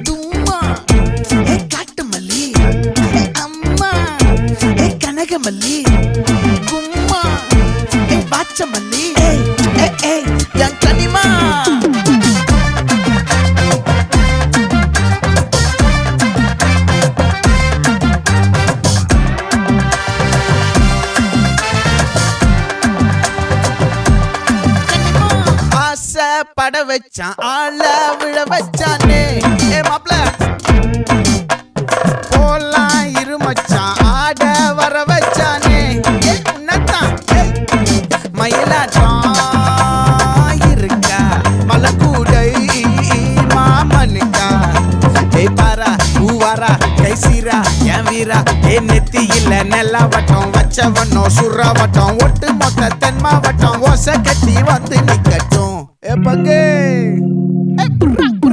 தும்மா ஏ காட்டு மல்லி ஏ அம்மா ஏ கனகமல்லி கும்மா ஏ பாச்ச மல்லி ஏ என் கனிமா பட வச்சான் ஆள விழ வச்சானே ஏ மாப்ள போலாம் இருமச்சான் ஆட வர வச்சானே ஏ உன்னத்தான் மயிலாட்டம் இருக்கா மலக்கூடை மாமனுக்கா ஏய் பாரா பூவாரா கைசீரா என் வீரா ஏ நெத்தி இல்ல நெல்லா வட்டம் வச்சவனோ சுறா வட்டம் ஒட்டு மொத்த தென் மாவட்டம் ஓசை கட்டி வந்து நிக்கட்டும். É pra quem?